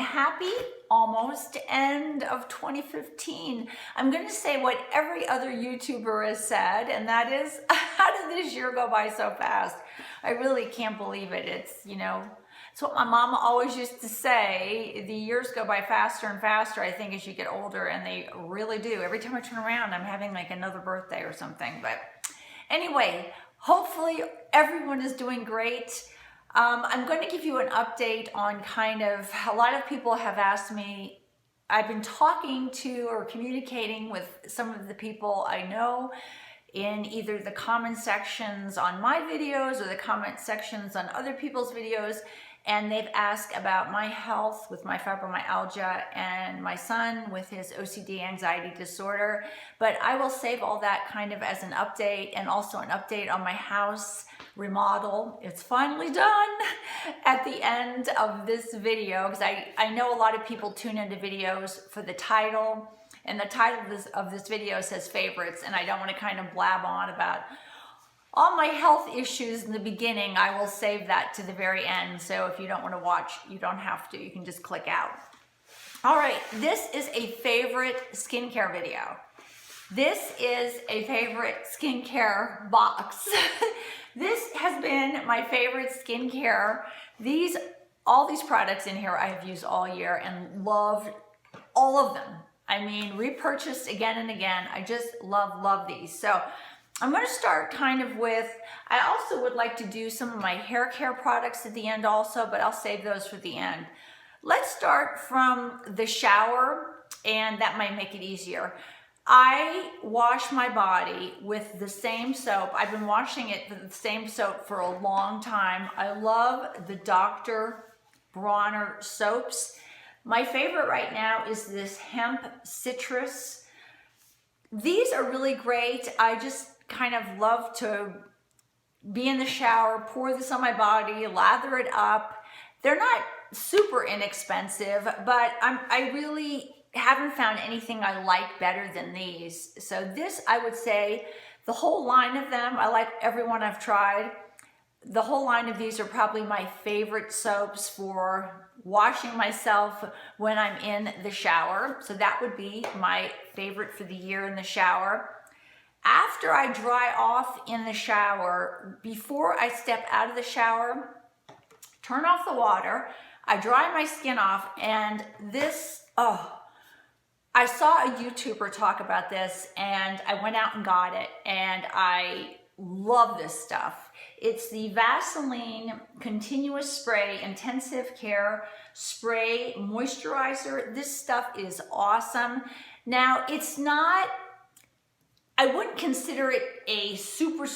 happy almost end of 2015. I'm going to say what every other YouTuber has said, and that is, how did this year go by so fast? I really can't believe it. It's, you know, it's what my mama always used to say. The years go by faster and faster, I think, as you get older, and they really do. Every time I turn around, I'm having like another birthday or something. But anyway, hopefully everyone is doing great. I'm going to give you an update on kind of, a lot of people have asked me, I've been talking to or communicating with some of the people I know in either the comment sections on my videos or the comment sections on other people's videos, and they've asked about my health with my fibromyalgia and my son with his OCD anxiety disorder. But I will save all that kind of as an update, and also an update on my house remodel. It's finally done at the end of this video, because I know a lot of people tune into videos for the title, and the title of this video says favorites, and I don't want to kind of blab on about all my health issues in the beginning. I will save that to the very end, so if you don't want to watch, you don't have to. You can just click out. All right, this is a favorite skincare video. This is a favorite skincare box. This has been my favorite skincare. All these products in here I have used all year and loved all of them. I mean, repurchased again and again. I just love these. So I'm going to start kind of with, I also would like to do some of my hair care products at the end also, but I'll save those for the end. Let's start from the shower, and that might make it easier. I wash my body with the same soap. I've been washing it with the same soap for a long time. I love the Dr. Bronner soaps. My favorite right now is this hemp citrus. These are really great. I just kind of love to be in the shower, pour this on my body, lather it up. They're not super inexpensive, but I really haven't found anything I like better than these. So this, I would say, the whole line of them, I like every one I've tried. The whole line of these are probably my favorite soaps for washing myself when I'm in the shower. So that would be my favorite for the year in the shower. After I dry off in the shower, before I step out of the shower, turn off the water, I dry my skin off, and this, I saw a YouTuber talk about this, and I went out and got it, and I love this stuff. It's the Vaseline Continuous Spray Intensive Care Spray Moisturizer. This stuff is awesome. Now, it's not, I wouldn't consider it a super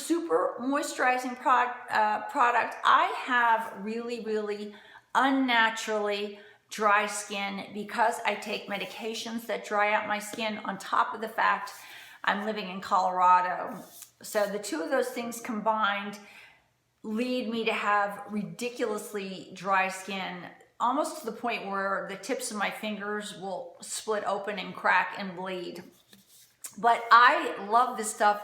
moisturizing product. I have really unnaturally dry skin because I take medications that dry out my skin, on top of the fact I'm living in Colorado. So the two of those things combined lead me to have ridiculously dry skin, almost to the point where the tips of my fingers will split open and crack and bleed. But I love this stuff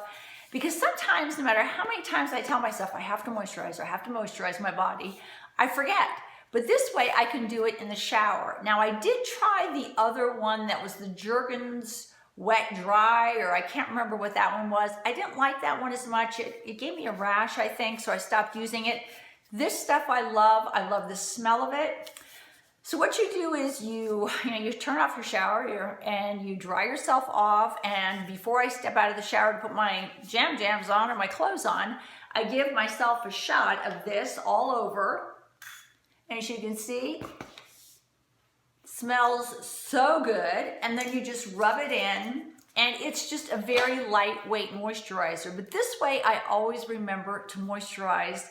because sometimes, no matter how many times I tell myself I have to moisturize my body, I forget. But this way I can do it in the shower. Now, I did try the other one that was the Jergens Wet Dry, or I can't remember what that one was. I didn't like that one as much. It gave me a rash, I think, so I stopped using it. This stuff I love the smell of it. So what you do is you turn off your shower and you dry yourself off, and before I step out of the shower to put my jams on or my clothes on, I give myself a shot of this all over. And as you can see, it smells so good. And then you just rub it in, and it's just a very lightweight moisturizer. But this way I always remember to moisturize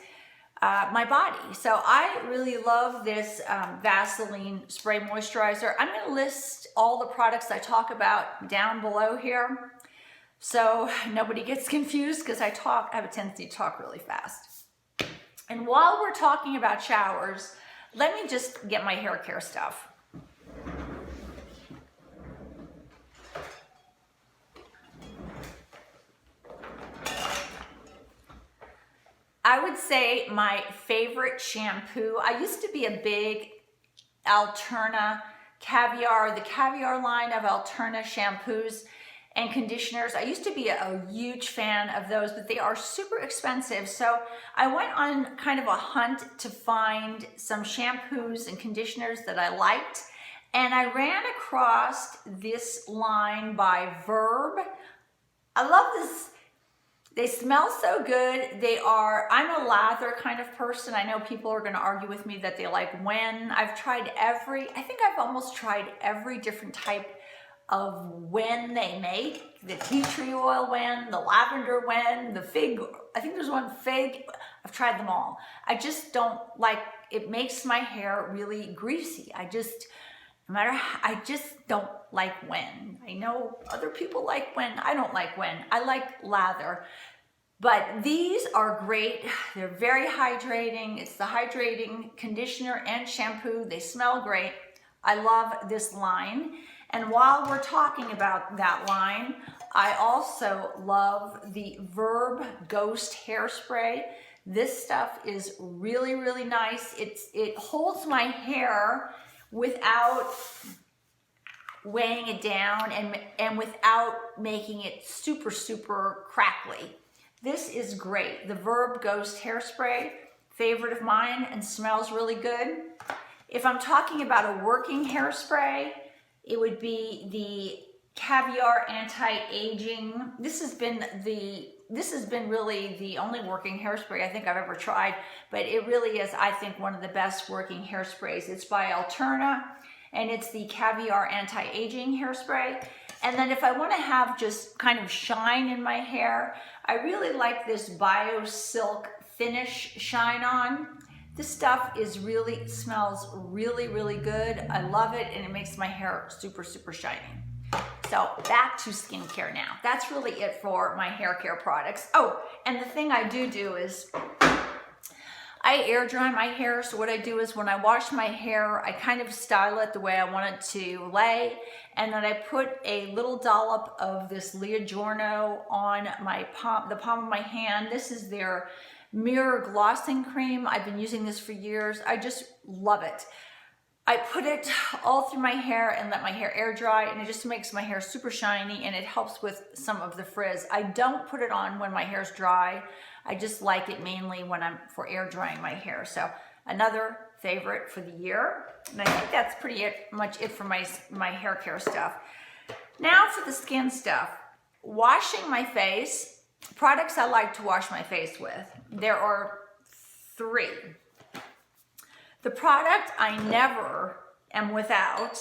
my body. So I really love this Vaseline spray moisturizer. I'm going to list all the products I talk about down below here, so nobody gets confused, because I have a tendency to talk really fast. And while we're talking about showers, let me just get my hair care stuff. I would say my favorite shampoo, I used to be a big Alterna Caviar, the Caviar line of Alterna shampoos and conditioners. I used to be a huge fan of those, but they are super expensive. So I went on kind of a hunt to find some shampoos and conditioners that I liked. And I ran across this line by VERB. I love this. They smell so good. I'm a lather kind of person. I know people are going to argue with me that they like Wen. I think I've almost tried every different type of Wen they make. The tea tree oil Wen, the lavender Wen, the fig. I think there's one fig. I've tried them all. I just don't like, it makes my hair really greasy. I just don't like Wen. I know other people like Wen. I don't like Wen. I like lather. But these are great. They're very hydrating. It's the hydrating conditioner and shampoo. They smell great. I love this line. And while we're talking about that line, I also love the VERB Ghost Hairspray. This stuff is really, really nice. It holds my hair without weighing it down and without making it super, super crackly. This is great. The VERB Ghost Hairspray, favorite of mine and smells really good. If I'm talking about a working hairspray, it would be the Caviar Anti-Aging. This has been really the only working hairspray I think I've ever tried, but it really is, I think, one of the best working hairsprays. It's by Alterna, and it's the Caviar Anti-Aging Hairspray. And then if I want to have just kind of shine in my hair, I really like this BioSilk Finish Shine On. This stuff smells really, really good. I love it, and it makes my hair super, super shiny. So back to skincare now. That's really it for my hair care products. Oh, and the thing I do is I air dry my hair. So what I do is when I wash my hair, I kind of style it the way I want it to lay. And then I put a little dollop of this Journo on the palm of my hand. This is their Mirror Glossing Cream. I've been using this for years. I just love it. I put it all through my hair and let my hair air dry, and it just makes my hair super shiny, and it helps with some of the frizz. I don't put it on when my hair's dry. I just like it mainly when I'm for air drying my hair. So another favorite for the year. And I think that's pretty much it for my hair care stuff. Now for the skin stuff. Washing my face, products I like to wash my face with. There are 3. The product I never am without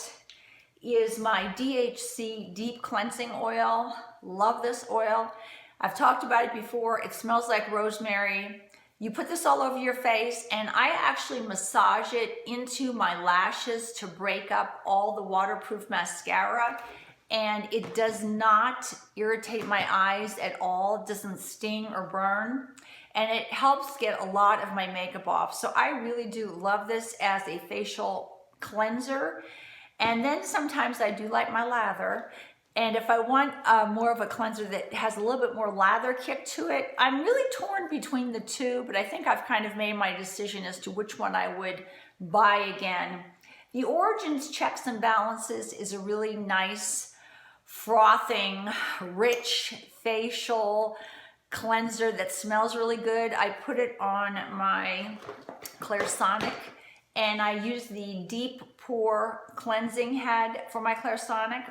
is my DHC Deep Cleansing Oil. Love this oil. I've talked about it before. It smells like rosemary. You put this all over your face, and I actually massage it into my lashes to break up all the waterproof mascara, and it does not irritate my eyes at all. It doesn't sting or burn. And it helps get a lot of my makeup off. So I really do love this as a facial cleanser. And then sometimes I do like my lather. And if I want more of a cleanser that has a little bit more lather kick to it, I'm really torn between the two, but I think I've kind of made my decision as to which one I would buy again. The Origins Checks and Balances is a really nice, frothing, rich facial cleanser that smells really good. I put it on my Clairsonic, and I use the Deep Pore Cleansing Head for my Clairsonic.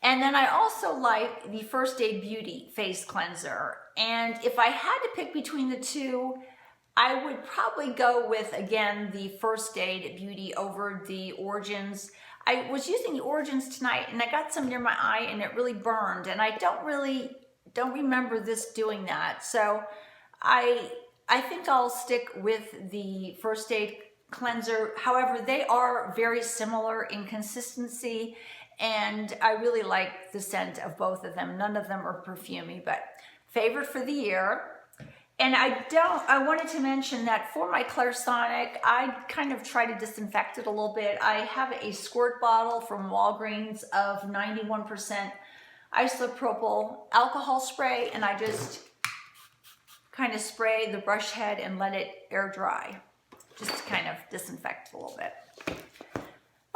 And then I also like the First Aid Beauty Face Cleanser. And if I had to pick between the two, I would probably go with, again, the First Aid Beauty over the Origins. I was using the Origins tonight, and I got some near my eye, and it really burned. And I don't remember this doing that. So I think I'll stick with the First Aid cleanser. However, they are very similar in consistency, and I really like the scent of both of them. None of them are perfumey, but favorite for the year. And I wanted to mention that for my Clairsonic, I kind of try to disinfect it a little bit. I have a squirt bottle from Walgreens of 91% isopropyl alcohol spray, and I just kind of spray the brush head and let it air dry. just to kind of disinfect a little bit.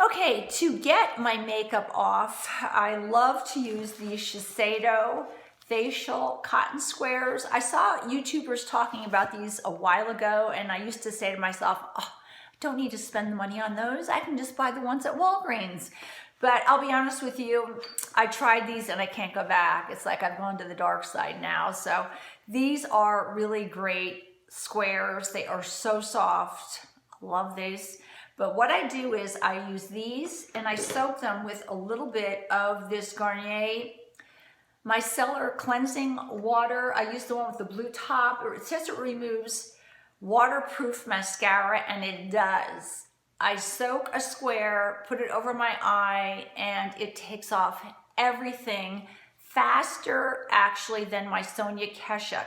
Okay, to get my makeup off, I love to use the Shiseido facial cotton squares. I saw YouTubers talking about these a while ago, and I used to say to myself, oh, don't need to spend the money on those. I can just buy the ones at Walgreens. But I'll be honest with you, I tried these and I can't go back. It's like I've gone to the dark side now. So these are really great squares. They are so soft. I love these. But what I do is I use these and I soak them with a little bit of this Garnier Micellar cleansing water. I use the one with the blue top. It says it removes waterproof mascara, and it does. I soak a square, put it over my eye, and it takes off everything faster actually than my Sonia Keshuk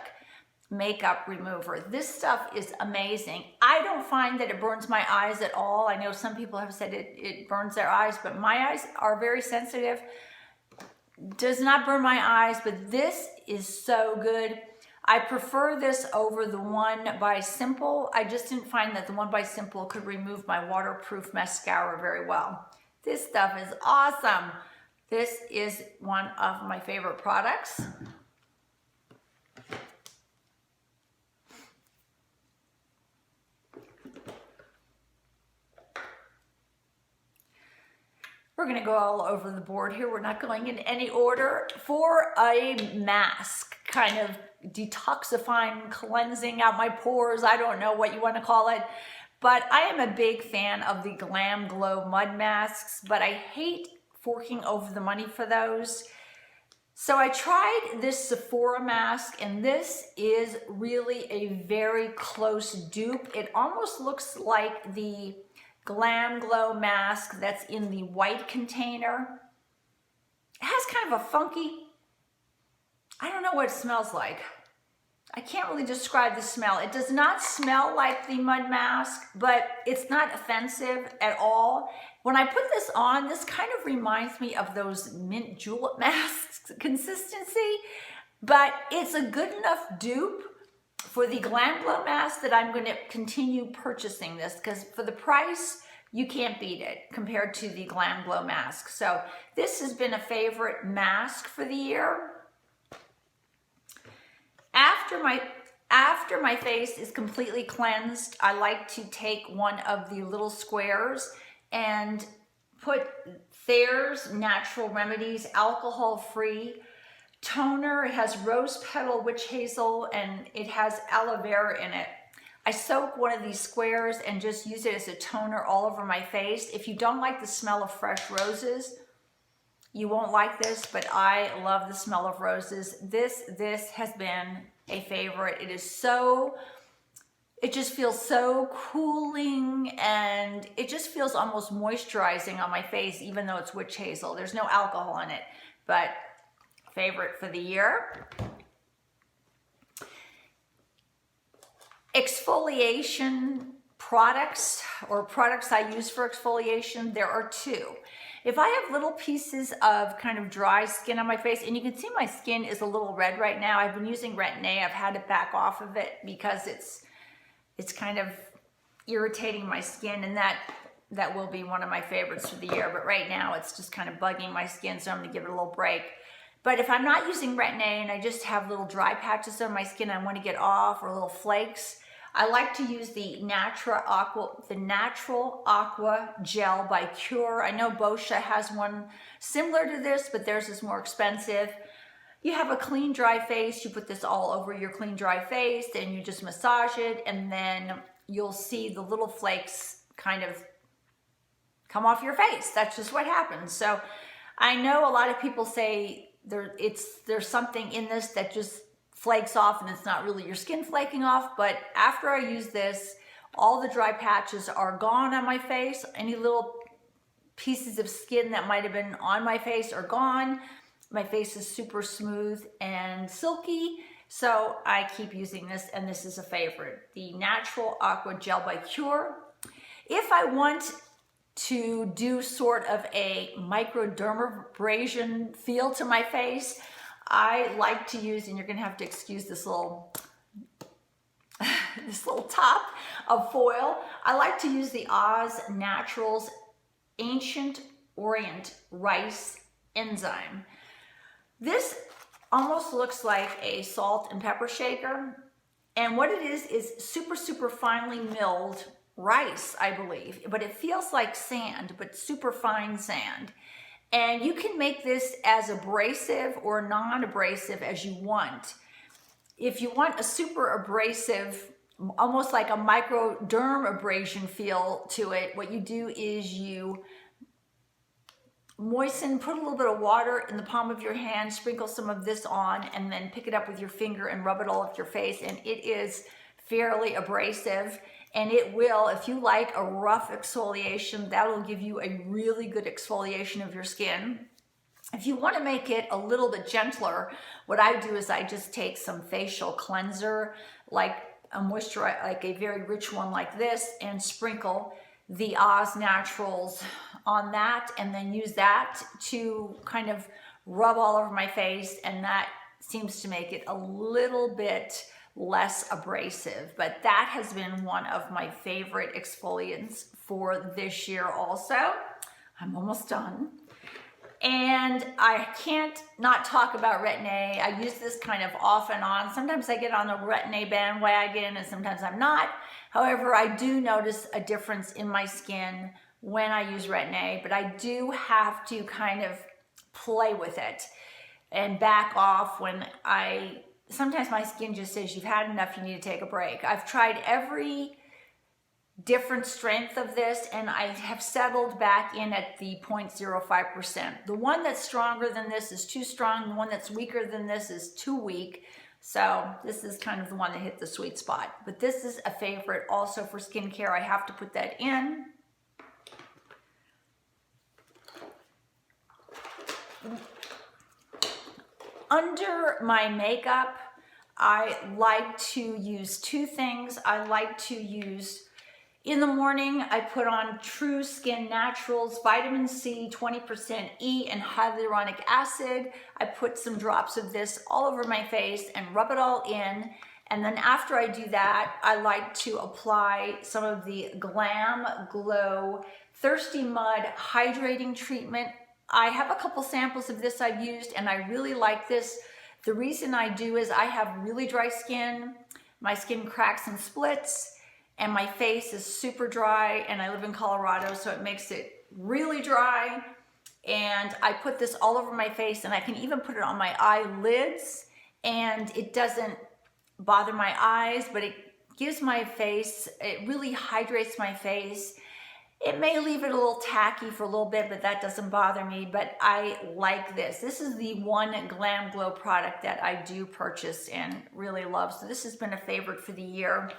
makeup remover. This stuff is amazing. I don't find that it burns my eyes at all. I know some people have said it burns their eyes, but my eyes are very sensitive. Does not burn my eyes, but this is so good. I prefer this over the one by Simple. I just didn't find that the one by Simple could remove my waterproof mascara very well. This stuff is awesome. This is one of my favorite products. We're gonna go all over the board here. We're not going in any order. For a mask, kind of detoxifying, cleansing out my pores, I don't know what you wanna call it, but I am a big fan of the GlamGlow mud masks, but I hate forking over the money for those. So I tried this Sephora mask, and this is really a very close dupe. It almost looks like the GlamGlow mask that's in the white container. It has kind of a funky, I don't know what it smells like. I can't really describe the smell. It does not smell like the mud mask, but it's not offensive at all. When I put this on, this kind of reminds me of those mint julep masks consistency, but it's a good enough dupe for the GlamGlow mask that I'm going to continue purchasing this, because for the price, you can't beat it compared to the GlamGlow mask. So this has been a favorite mask for the year. After my face is completely cleansed, I like to take one of the little squares and put Thayers Natural Remedies alcohol-free toner. It has rose petal, witch hazel, and it has aloe vera in it. I soak one of these squares and just use it as a toner all over my face. If you don't like the smell of fresh roses, you won't like this, but I love the smell of roses. This has been a favorite. It just feels so cooling, and it just feels almost moisturizing on my face, even though it's witch hazel. There's no alcohol in it, but favorite for the year. Exfoliation products, or products I use for exfoliation, there are two. If I have little pieces of kind of dry skin on my face, and you can see my skin is a little red right now. I've been using Retin-A. I've had to back off of it because it's kind of irritating my skin, and that will be one of my favorites for the year. But right now it's just kind of bugging my skin, so I'm gonna give it a little break. But if I'm not using Retin-A and I just have little dry patches on my skin I want to get off, or little flakes, I like to use the Natural Aqua Gel by Cure. I know Boscia has one similar to this, but theirs is more expensive. You have a clean, dry face. You put this all over your clean, dry face, and you just massage it, and then you'll see the little flakes kind of come off your face. That's just what happens. So I know a lot of people say there's something in this that just flakes off, and it's not really your skin flaking off, but after I use this, all the dry patches are gone on my face. Any little pieces of skin that might have been on my face are gone. My face is super smooth and silky, so I keep using this, and this is a favorite. The Natural Aqua Gel by Cure. If I want to do sort of a microdermabrasion feel to my face, I like to use, and you're gonna have to excuse this little this little top of foil. I like to use the Oz Naturals Ancient Orient Rice Enzyme. This almost looks like a salt and pepper shaker. And what it is super, super finely milled rice, I believe. But it feels like sand, but super fine sand. And you can make this as abrasive or non-abrasive as you want. If you want a super abrasive, almost like a microderm abrasion feel to it, what you do is you moisten, put a little bit of water in the palm of your hand, sprinkle some of this on, and then pick it up with your finger and rub it all up your face. And it is fairly abrasive. And it will, if you like a rough exfoliation, that'll give you a really good exfoliation of your skin. If you want to make it a little bit gentler, what I do is I just take some facial cleanser, like a moisturizer, like a very rich one like this, and sprinkle the Oz Naturals on that, and then use that to kind of rub all over my face, and that seems to make it a little bit less abrasive. But that has been one of my favorite exfoliants for this year also. I'm almost done. And I can't not talk about Retin-A. I use this kind of off and on. Sometimes I get on the Retin-A bandwagon and sometimes I'm not. However, I do notice a difference in my skin when I use Retin-A, but I do have to kind of play with it and back off when sometimes my skin just says, you've had enough, you need to take a break. I've tried every different strength of this, and I have settled back in at the 0.05%. The one that's stronger than this is too strong. The one that's weaker than this is too weak. So this is kind of the one that hit the sweet spot. But this is a favorite also for skincare. I have to put that in. Under my makeup, I like to use two things. I like to use, in the morning, I put on TruSkin Naturals, vitamin C, 20% E, and hyaluronic acid. I put some drops of this all over my face and rub it all in. And then after I do that, I like to apply some of the GlamGlow ThirstyMud hydrating treatment. I have a couple samples of this I've used, and I really like this. The reason I do is I have really dry skin. My skin cracks and splits, and my face is super dry, and I live in Colorado, so it makes it really dry. And I put this all over my face, and I can even put it on my eyelids, and it doesn't bother my eyes, but it gives my face, it really hydrates my face. It may leave it a little tacky for a little bit, but that doesn't bother me. But I like this. This is the one GlamGlow product that I do purchase and really love. So this has been a favorite for the year.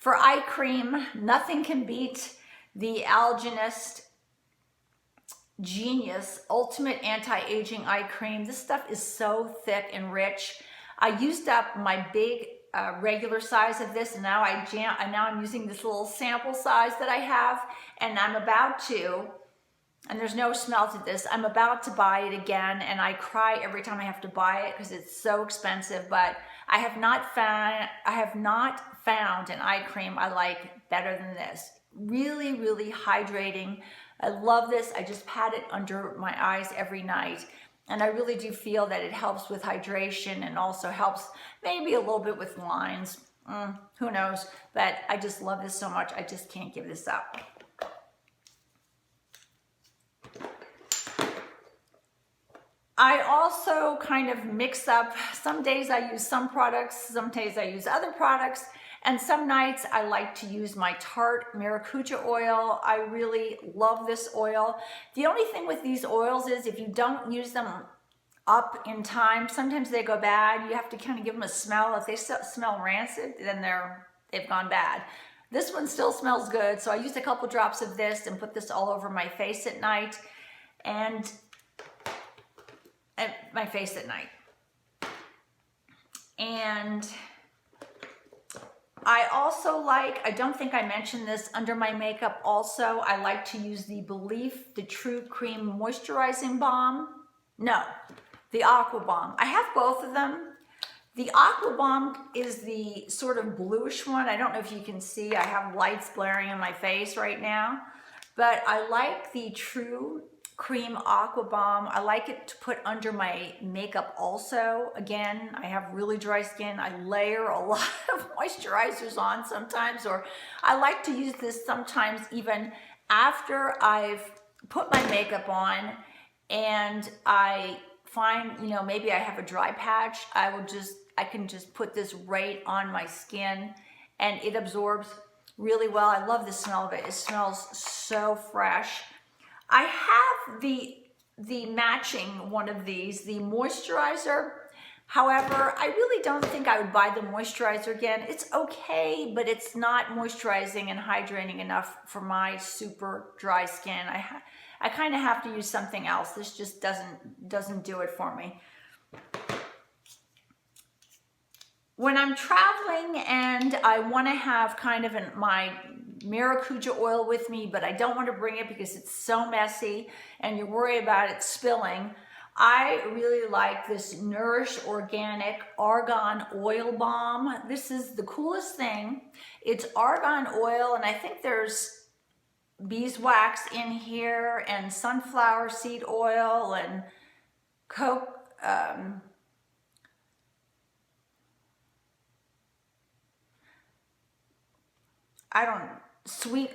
For eye cream, nothing can beat the Algenist Genius Ultimate Anti-Aging Eye Cream. This stuff is so thick and rich. I used up my big regular size of this, and now I'm using this little sample size that I have, and I'm about to, and there's no smell to this, I'm about to buy it again, and I cry every time I have to buy it because it's so expensive. But I have not found an eye cream I like better than this. Really, really hydrating. I love this. I just pat it under my eyes every night. And I really do feel that it helps with hydration and also helps maybe a little bit with lines. Who knows? But I just love this so much. I just can't give this up. I also kind of mix up. Some days I use some products, some days I use other products, and some nights I like to use my Tarte Maracuja oil. I really love this oil. The only thing with these oils is if you don't use them up in time, sometimes they go bad. You have to kind of give them a smell. If they smell rancid, then they've gone bad. This one still smells good, so I used a couple drops of this and put this all over my face at night. And my face at night. And I also like, I don't think I mentioned this, under my makeup also, I like to use the Belief, the True Cream Moisturizing Balm. No, the Aqua Balm. I have both of them. The Aqua Bomb is the sort of bluish one. I don't know if you can see, I have lights blaring in my face right now, but I like the True Cream Aqua Bomb. I like it to put under my makeup also. Again, I have really dry skin. I layer a lot of moisturizers on sometimes, or I like to use this sometimes even after I've put my makeup on and I find, you know, maybe I have a dry patch. I can just put this right on my skin and it absorbs really well. I love the smell of it. It smells so fresh. I have the matching one of these, the moisturizer. However, I really don't think I would buy the moisturizer again. It's okay, but it's not moisturizing and hydrating enough for my super dry skin. I kind of have to use something else. This just doesn't do it for me. When I'm traveling and I want to have kind of my Maracuja oil with me, but I don't want to bring it because it's so messy and you worry about it spilling, I really like this Nourish Organic Argan Oil Balm. This is the coolest thing. It's argan oil, and I think there's beeswax in here and sunflower seed oil and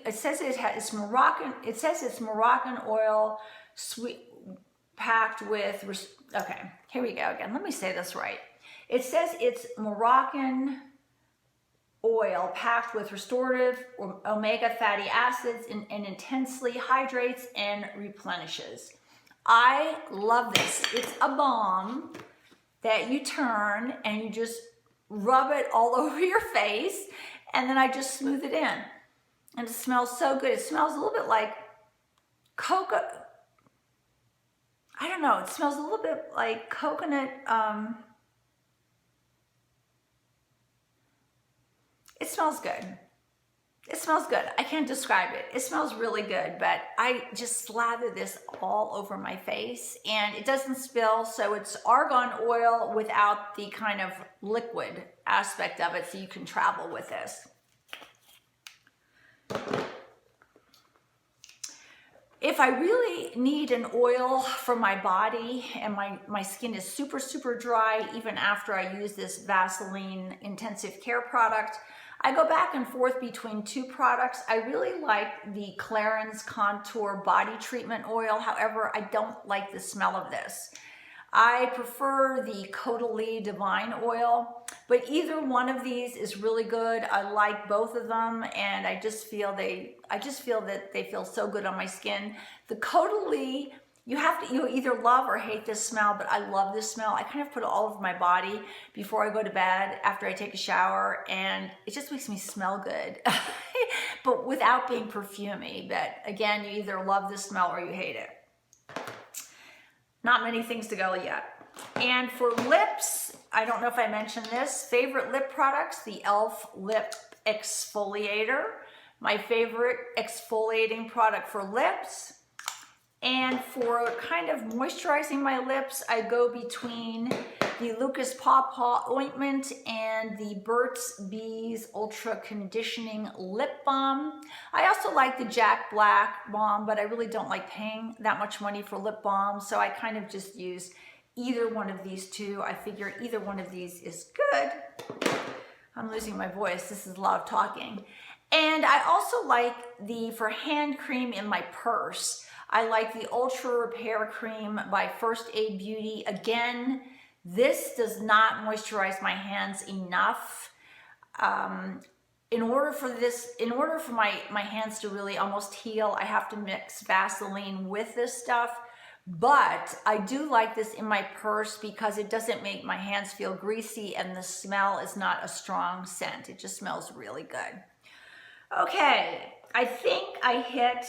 it says it's Moroccan oil, sweet, packed with, okay, here we go again. Let me say this right. It says it's Moroccan oil packed with restorative or omega fatty acids and intensely hydrates and replenishes. I love this. It's a balm that you turn and you just rub it all over your face, and then I just smooth it in. And it smells so good. It smells a little bit like coconut. I don't know. It smells a little bit like coconut. It smells good. It smells good. I can't describe it. It smells really good, but I just slather this all over my face and it doesn't spill. So it's argan oil without the kind of liquid aspect of it, so you can travel with this. If I really need an oil for my body and my skin is super, super dry, even after I use this Vaseline intensive care product, I go back and forth between two products. I really like the Clarins Contour Body Treatment Oil. However, I don't like the smell of this. I prefer the Caudalie Divine Oil, but either one of these is really good. I like both of them, and I just feel that they feel so good on my skin. The Caudalie, you either love or hate this smell, but I love this smell. I kind of put it all over my body before I go to bed, after I take a shower, and it just makes me smell good, but without being perfumey. But again, you either love this smell or you hate it. Not many things to go yet. And for lips, I don't know if I mentioned this, favorite lip products, the e.l.f. Lip Exfoliator, my favorite exfoliating product for lips. And for kind of moisturizing my lips, I go between the Lucas Paw ointment and the Burt's Bees Ultra Conditioning Lip Balm. I also like the Jack Black Balm, but I really don't like paying that much money for lip balm, so I kind of just use either one of these two. I figure either one of these is good. I'm losing my voice. This is a lot of talking. And I also like for hand cream in my purse, I like the Ultra Repair Cream by First Aid Beauty. Again, this does not moisturize my hands enough. In order for my hands to really almost heal, I have to mix Vaseline with this stuff. But I do like this in my purse because it doesn't make my hands feel greasy and the smell is not a strong scent. It just smells really good. Okay, I think I hit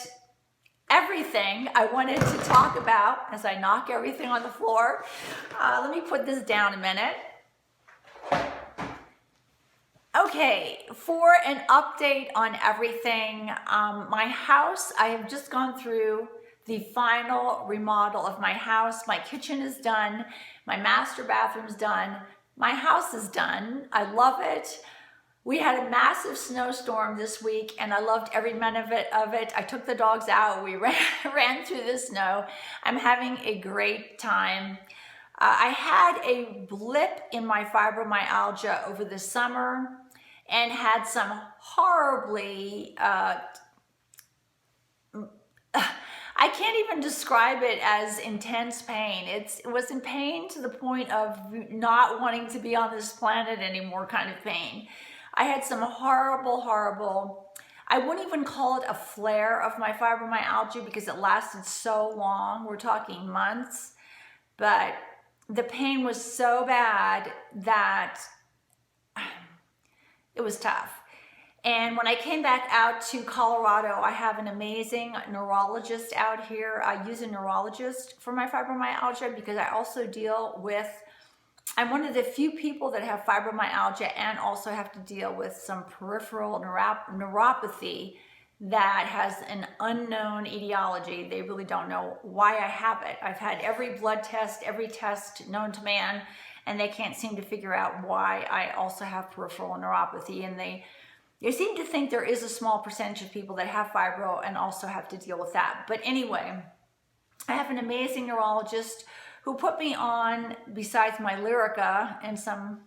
everything I wanted to talk about as I knock everything on the floor. Let me put this down a minute. Okay, for an update on everything, my house, I have just gone through the final remodel of my house. My kitchen is done, my master bathroom's done, My house is done. I love it. We had a massive snowstorm this week and I loved every minute of it. I took the dogs out. We ran through the snow. I'm having a great time. I had a blip in my fibromyalgia over the summer and had some horribly, I can't even describe it as intense pain. It was in pain to the point of not wanting to be on this planet anymore kind of pain. I had some horrible, I wouldn't even call it a flare of my fibromyalgia because it lasted so long. We're talking months, but the pain was so bad that it was tough. And when I came back out to Colorado, I have an amazing neurologist out here. I use a neurologist for my fibromyalgia because I also deal with, I'm one of the few people that have fibromyalgia and also have to deal with some peripheral neuropathy that has an unknown etiology. They really don't know why I have it. I've had every blood test, every test known to man, and they can't seem to figure out why I also have peripheral neuropathy. And they seem to think there is a small percentage of people that have fibro and also have to deal with that. But anyway, I have an amazing neurologist who put me on, besides my Lyrica and some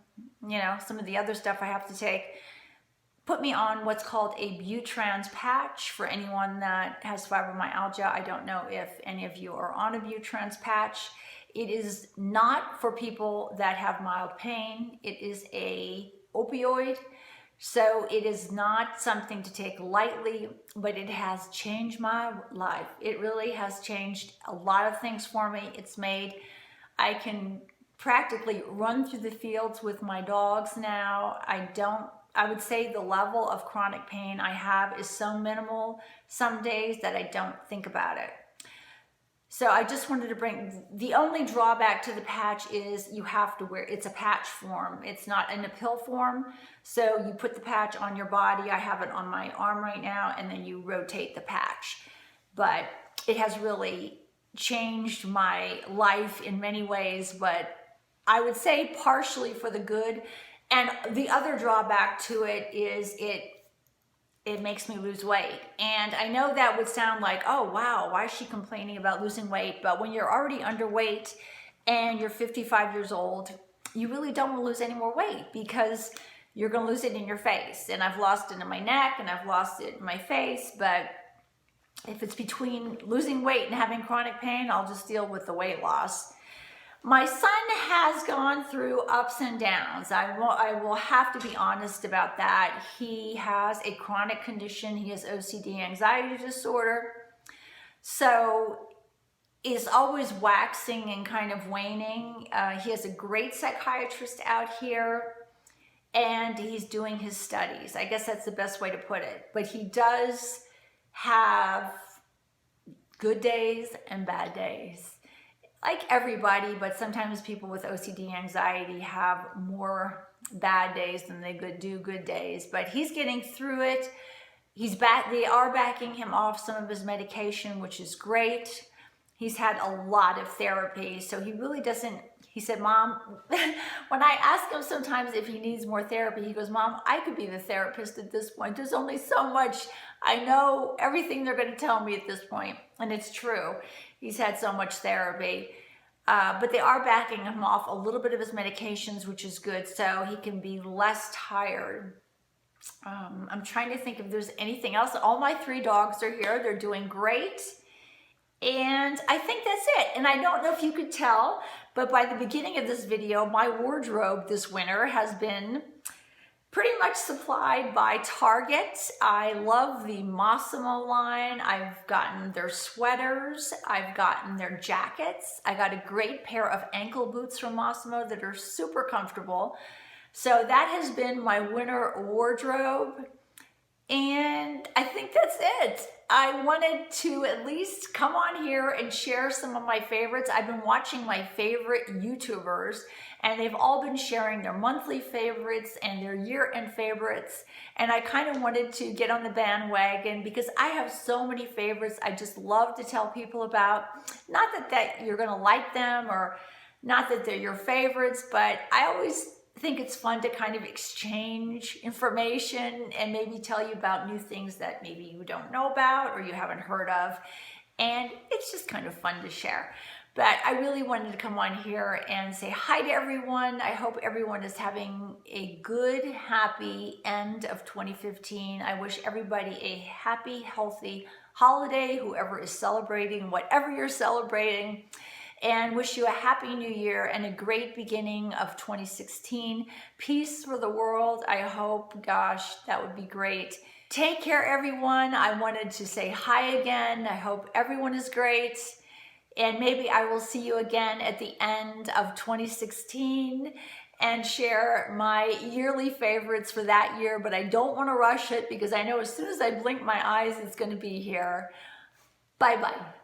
of the other stuff I have to take, put me on what's called a Butrans patch for anyone that has fibromyalgia. I don't know if any of you are on a Butrans patch. It is not for people that have mild pain. It is a opioid. So it is not something to take lightly, but it has changed my life. It really has changed a lot of things for me. It's made, I can practically run through the fields with my dogs now. I would say the level of chronic pain I have is so minimal some days that I don't think about it. So I just wanted to bring, the only drawback to the patch is you have to wear, it's a patch form. It's not in a pill form. So you put the patch on your body. I have it on my arm right now, and then you rotate the patch. But it has really changed my life in many ways, but I would say partially for the good. And the other drawback to it is it makes me lose weight. And I know that would sound like, oh wow, why is she complaining about losing weight? But when you're already underweight and you're 55 years old, you really don't want to lose any more weight because you're going to lose it in your face. And I've lost it in my neck and I've lost it in my face. But if it's between losing weight and having chronic pain, I'll just deal with the weight loss. My son has gone through ups and downs. I will have to be honest about that. He has a chronic condition. He has OCD, anxiety disorder. So is always waxing and kind of waning. He has a great psychiatrist out here and he's doing his studies. I guess that's the best way to put it. But he does have good days and bad days. Like everybody, but sometimes people with OCD anxiety have more bad days than they do good days. But he's getting through it. He's back. They are backing him off some of his medication, which is great. He's had a lot of therapy, so he really doesn't. He said, Mom, when I ask him sometimes if he needs more therapy, he goes, Mom, I could be the therapist at this point. There's only so much. I know everything they're going to tell me at this point, and it's true. He's had so much therapy, but they are backing him off a little bit of his medications, which is good, so he can be less tired. I'm trying to think if there's anything else. All my 3 dogs are here. They're doing great. And I think that's it. And I don't know if you could tell, but by the beginning of this video, my wardrobe this winter has been pretty much supplied by Target. I love the Massimo line. I've gotten their sweaters. I've gotten their jackets. I got a great pair of ankle boots from Massimo that are super comfortable. So that has been my winter wardrobe. And I think that's it. I wanted to at least come on here and share some of my favorites. I've been watching my favorite YouTubers and they've all been sharing their monthly favorites and their year-end favorites. And I kind of wanted to get on the bandwagon because I have so many favorites I just love to tell people about. Not that you're gonna like them or not that they're your favorites, but I always think it's fun to kind of exchange information and maybe tell you about new things that maybe you don't know about or you haven't heard of. And it's just kind of fun to share. But I really wanted to come on here and say hi to everyone. I hope everyone is having a good, happy end of 2015. I wish everybody a happy, healthy holiday, whoever is celebrating, whatever you're celebrating, and wish you a happy new year and a great beginning of 2016. Peace for the world, I hope. Gosh, that would be great. Take care, everyone. I wanted to say hi again. I hope everyone is great. And maybe I will see you again at the end of 2016 and share my yearly favorites for that year, but I don't want to rush it because I know as soon as I blink my eyes, it's going to be here. Bye-bye.